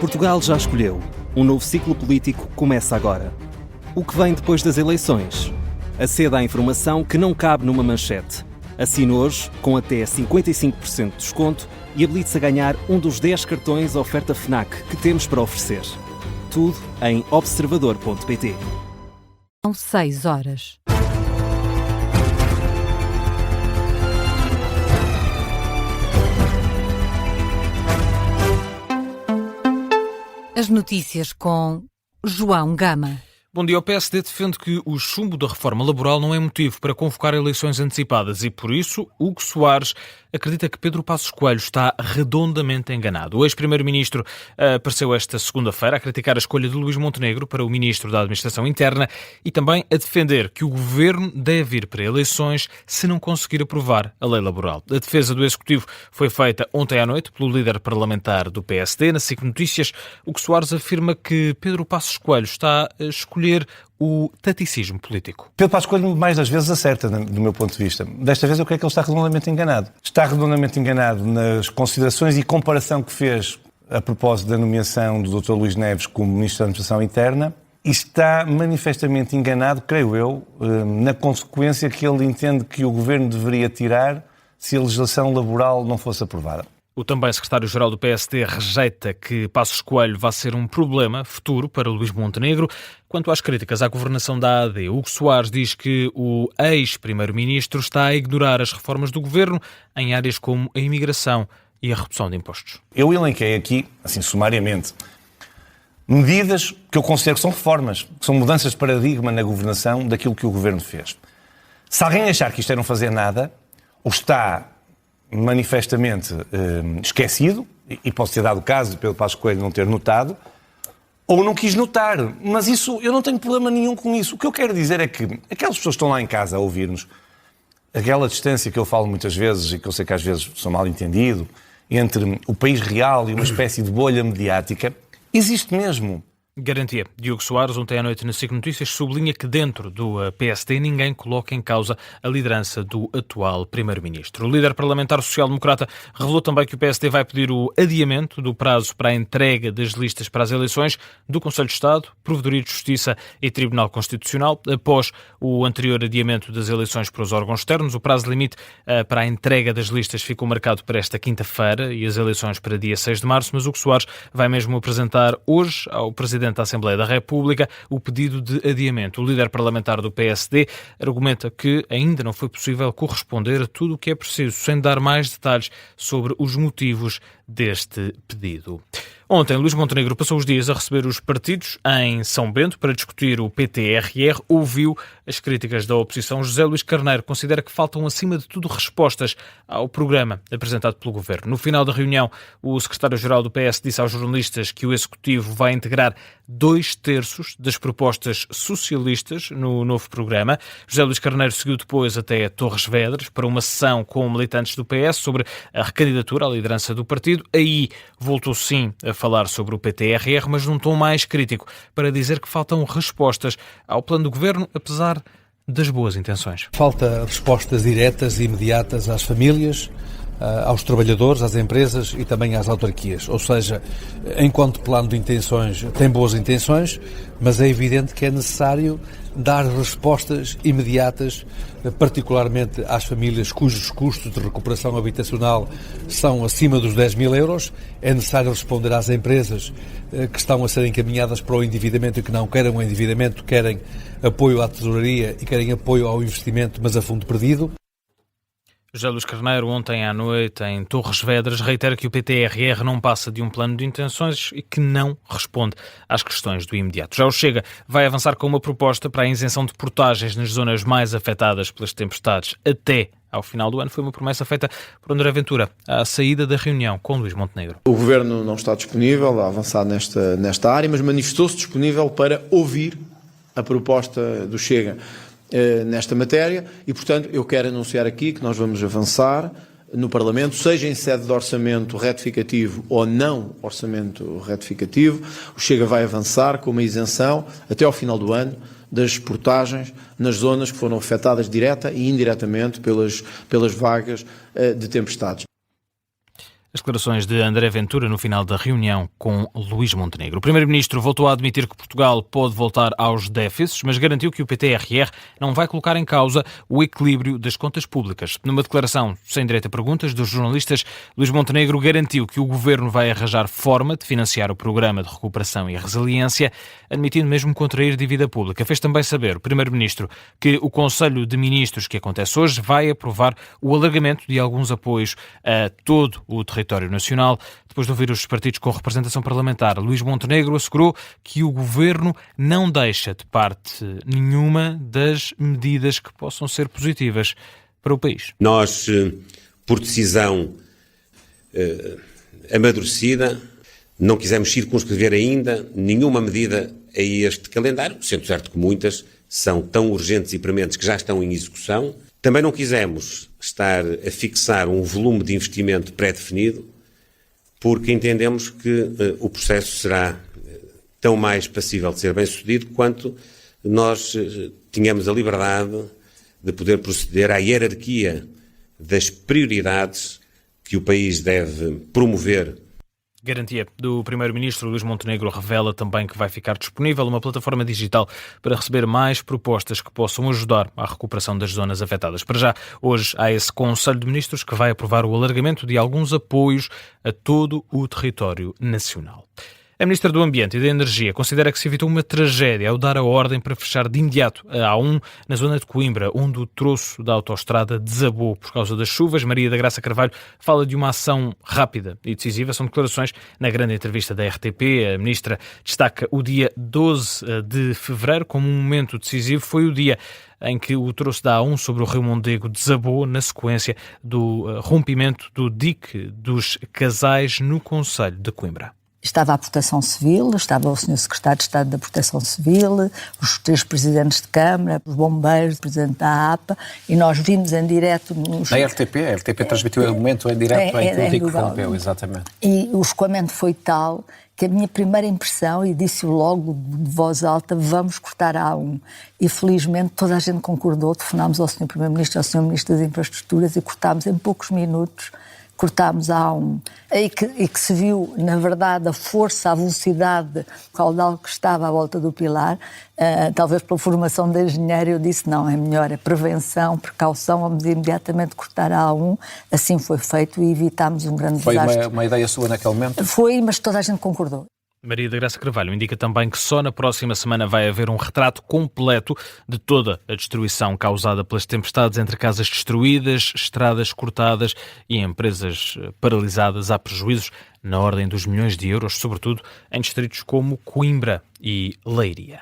Portugal já escolheu. Um novo ciclo político começa agora. O que vem depois das eleições? Aceda à informação que não cabe numa manchete. Assine hoje, com até 55% de desconto, e habilite-se a ganhar um dos 10 cartões oferta FNAC que temos para oferecer. Tudo em observador.pt. São 6 horas. As notícias com João Gama. Bom dia. O PSD defende que o chumbo da reforma laboral não é motivo para convocar eleições antecipadas e, por isso, Hugo Soares acredita que Pedro Passos Coelho está redondamente enganado. O ex-primeiro-ministro apareceu esta segunda-feira a criticar a escolha de Luís Montenegro para o ministro da Administração Interna e também a defender que o governo deve ir para eleições se não conseguir aprovar a lei laboral. A defesa do executivo foi feita ontem à noite pelo líder parlamentar do PSD. Na SIC Notícias, Hugo Soares afirma que Pedro Passos Coelho está a escolher o taticismo político. Pedro Passos Coelho mais das vezes acerta, do meu ponto de vista. Desta vez eu creio que ele está redondamente enganado. Está redondamente enganado nas considerações e comparação que fez a propósito da nomeação do Dr. Luís Neves como Ministro da Administração Interna e está manifestamente enganado, creio eu, na consequência que ele entende que o Governo deveria tirar se a legislação laboral não fosse aprovada. O também secretário-geral do PSD rejeita que Passos Coelho vá ser um problema futuro para Luís Montenegro. Quanto às críticas à governação da AD, Hugo Soares diz que o ex-primeiro-ministro está a ignorar as reformas do governo em áreas como a imigração e a redução de impostos. Eu elenquei aqui, assim sumariamente, medidas que eu considero que são reformas, que são mudanças de paradigma na governação daquilo que o governo fez. Se alguém achar que isto é não fazer nada, ou está manifestamente esquecido, e pode ter dado o caso de Pedro Passos Coelho não ter notado, ou não quis notar. Mas isso, eu não tenho problema nenhum com isso. O que eu quero dizer é que aquelas pessoas que estão lá em casa a ouvir-nos, aquela distância que eu falo muitas vezes, e que eu sei que às vezes sou mal entendido, entre o país real e uma espécie de bolha mediática, existe mesmo. Garantia. Hugo Soares, ontem à noite na SIC Notícias, sublinha que dentro do PSD ninguém coloca em causa a liderança do atual primeiro-ministro. O líder parlamentar social-democrata revelou também que o PSD vai pedir o adiamento do prazo para a entrega das listas para as eleições do Conselho de Estado, Provedoria de Justiça e Tribunal Constitucional. Após o anterior adiamento das eleições para os órgãos externos, o prazo limite para a entrega das listas ficou marcado para esta quinta-feira e as eleições para dia 6 de março, mas Hugo Soares vai mesmo apresentar hoje ao Presidente da Assembleia da República o pedido de adiamento. O líder parlamentar do PSD argumenta que ainda não foi possível corresponder a tudo o que é preciso, sem dar mais detalhes sobre os motivos deste pedido. Ontem, Luís Montenegro passou os dias a receber os partidos em São Bento para discutir o PTRR. Ouviu as críticas da oposição. José Luís Carneiro considera que faltam, acima de tudo, respostas ao programa apresentado pelo Governo. No final da reunião, o secretário-geral do PS disse aos jornalistas que o Executivo vai integrar 2/3 das propostas socialistas no novo programa. José Luís Carneiro seguiu depois até Torres Vedras para uma sessão com militantes do PS sobre a recandidatura à liderança do partido. Aí voltou sim a falar sobre o PTRR, mas num tom mais crítico, para dizer que faltam respostas ao plano do Governo, apesar das boas intenções. Falta respostas diretas e imediatas às famílias, aos trabalhadores, às empresas e também às autarquias. Ou seja, enquanto plano de intenções tem boas intenções, mas é evidente que é necessário dar respostas imediatas, particularmente às famílias cujos custos de recuperação habitacional são acima dos 10.000 euros. É necessário responder às empresas que estão a ser encaminhadas para o endividamento e que não querem o endividamento, querem apoio à tesouraria e querem apoio ao investimento, mas a fundo perdido. José Luís Carneiro, ontem à noite, em Torres Vedras, reitera que o PTRR não passa de um plano de intenções e que não responde às questões do imediato. Já o Chega vai avançar com uma proposta para a isenção de portagens nas zonas mais afetadas pelas tempestades até ao final do ano. Foi uma promessa feita por André Ventura à saída da reunião com Luís Montenegro. O Governo não está disponível a avançar nesta área, mas manifestou-se disponível para ouvir a proposta do Chega nesta matéria e, portanto, eu quero anunciar aqui que nós vamos avançar no Parlamento, seja em sede de orçamento retificativo ou não orçamento retificativo. O Chega vai avançar com uma isenção até ao final do ano das portagens nas zonas que foram afetadas direta e indiretamente pelas vagas de tempestades. As declarações de André Ventura no final da reunião com Luís Montenegro. O primeiro-ministro voltou a admitir que Portugal pode voltar aos déficits, mas garantiu que o PTRR não vai colocar em causa o equilíbrio das contas públicas. Numa declaração sem direito a perguntas dos jornalistas, Luís Montenegro garantiu que o governo vai arranjar forma de financiar o programa de recuperação e resiliência, admitindo mesmo contrair dívida pública. Fez também saber o primeiro-ministro que o Conselho de Ministros que acontece hoje vai aprovar o alargamento de alguns apoios a todo o território nacional. Depois de ouvir os partidos com representação parlamentar, Luís Montenegro assegurou que o governo não deixa de parte nenhuma das medidas que possam ser positivas para o país. Nós, por decisão amadurecida, não quisemos circunscrever ainda nenhuma medida a este calendário, sendo certo que muitas são tão urgentes e prementes que já estão em execução. Também não quisemos estar a fixar um volume de investimento pré-definido, porque entendemos que o processo será tão mais passível de ser bem-sucedido quanto nós tínhamos a liberdade de poder proceder à hierarquia das prioridades que o país deve promover. Garantia do primeiro-ministro. Luís Montenegro revela também que vai ficar disponível uma plataforma digital para receber mais propostas que possam ajudar à recuperação das zonas afetadas. Para já, hoje há esse Conselho de Ministros que vai aprovar o alargamento de alguns apoios a todo o território nacional. A Ministra do Ambiente e da Energia considera que se evitou uma tragédia ao dar a ordem para fechar de imediato a A1 na zona de Coimbra, onde o troço da autoestrada desabou por causa das chuvas. Maria da Graça Carvalho fala de uma ação rápida e decisiva. São declarações na grande entrevista da RTP. A Ministra destaca o dia 12 de fevereiro como um momento decisivo. Foi o dia em que o troço da A1 sobre o Rio Mondego desabou na sequência do rompimento do dique dos Casais no concelho de Coimbra. Estava a Proteção Civil, estava o Sr. Secretário de Estado da Proteção Civil, os 3 presidentes de Câmara, os bombeiros, o presidente da APA, e nós vimos em direto... A RTP transmitiu o momento em direto em que o dique rompeu, exatamente. E o escoamento foi tal que a minha primeira impressão, e disse-o logo de voz alta, vamos cortar a A1. E felizmente toda a gente concordou, telefonámos ao Sr. Primeiro-Ministro, ao Sr. Ministro das Infraestruturas e cortámos em poucos minutos. Cortámos a A1 e que se viu, na verdade, a força, a velocidade, o caudal que estava à volta do pilar. Talvez pela formação de engenheiro eu disse, não, é melhor, é prevenção, precaução, vamos imediatamente cortar a A1. Assim foi feito e evitámos um grande desastre. Foi uma ideia sua naquele momento? Foi, mas toda a gente concordou. Maria da Graça Carvalho indica também que só na próxima semana vai haver um retrato completo de toda a destruição causada pelas tempestades, entre casas destruídas, estradas cortadas e empresas paralisadas. Há prejuízos na ordem dos milhões de euros, sobretudo em distritos como Coimbra e Leiria.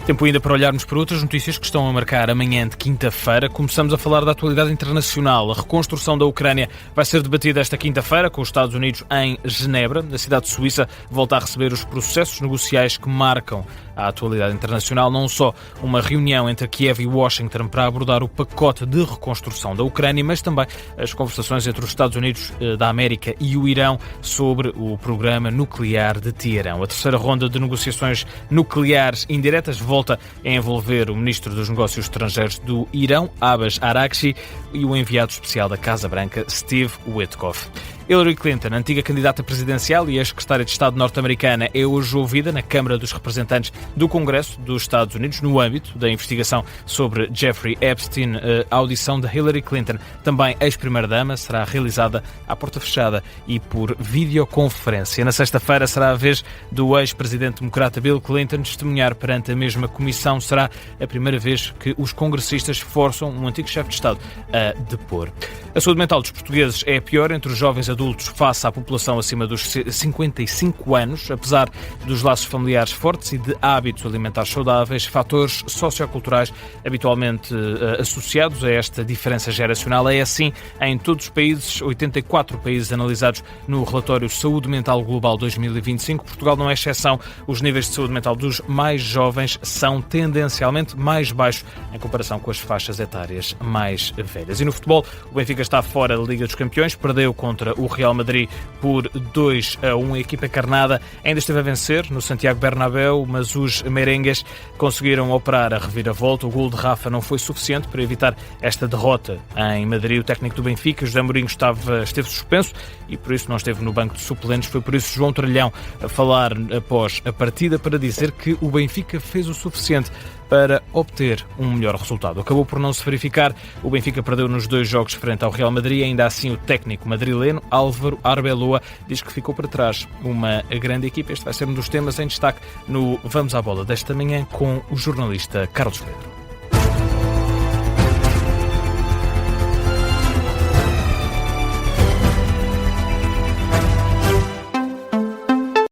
Tempo ainda para olharmos para outras notícias que estão a marcar amanhã de quinta-feira. Começamos a falar da atualidade internacional. A reconstrução da Ucrânia vai ser debatida esta quinta-feira com os Estados Unidos em Genebra. A cidade de Suíça volta a receber os processos negociais que marcam a atualidade internacional. Não só uma reunião entre Kiev e Washington para abordar o pacote de reconstrução da Ucrânia, mas também as conversações entre os Estados Unidos da América e o Irão sobre o programa nuclear de Teherão. A terceira ronda de negociações nucleares indiretas volta a envolver o Ministro dos Negócios Estrangeiros do Irão, Abbas Araghchi, e o enviado especial da Casa Branca, Steve Witkoff. Hillary Clinton, antiga candidata presidencial e ex-secretária de Estado norte-americana, é hoje ouvida na Câmara dos Representantes do Congresso dos Estados Unidos no âmbito da investigação sobre Jeffrey Epstein. A audição de Hillary Clinton, também ex-primeira-dama, será realizada à porta fechada e por videoconferência. Na sexta-feira será a vez do ex-presidente democrata Bill Clinton testemunhar perante a mesma comissão. Será a primeira vez que os congressistas forçam um antigo chefe de Estado a depor. A saúde mental dos portugueses é a pior entre os jovens adultos face à população acima dos 55 anos, apesar dos laços familiares fortes e de hábitos alimentares saudáveis, fatores socioculturais habitualmente associados a esta diferença geracional. É assim em todos os países, 84 países analisados no relatório Saúde Mental Global 2025. Portugal não é exceção. Os níveis de saúde mental dos mais jovens são tendencialmente mais baixos em comparação com as faixas etárias mais velhas. E no futebol, o Benfica está fora da Liga dos Campeões, perdeu contra o Real Madrid por 2-1. A equipa encarnada ainda esteve a vencer no Santiago Bernabéu, mas os merengues conseguiram operar a reviravolta. O gol de Rafa não foi suficiente para evitar esta derrota em Madrid. O técnico do Benfica, José Mourinho, esteve suspenso e por isso não esteve no banco de suplentes. Foi por isso João Tralhão a falar após a partida para dizer que o Benfica fez o suficiente para obter um melhor resultado. Acabou por não se verificar. O Benfica perdeu nos 2 jogos frente ao Real Madrid. Ainda assim, o técnico madrileno, Álvaro Arbeloa, diz que ficou para trás uma grande equipa. Este vai ser um dos temas em destaque no Vamos à Bola desta manhã com o jornalista Carlos Pedro.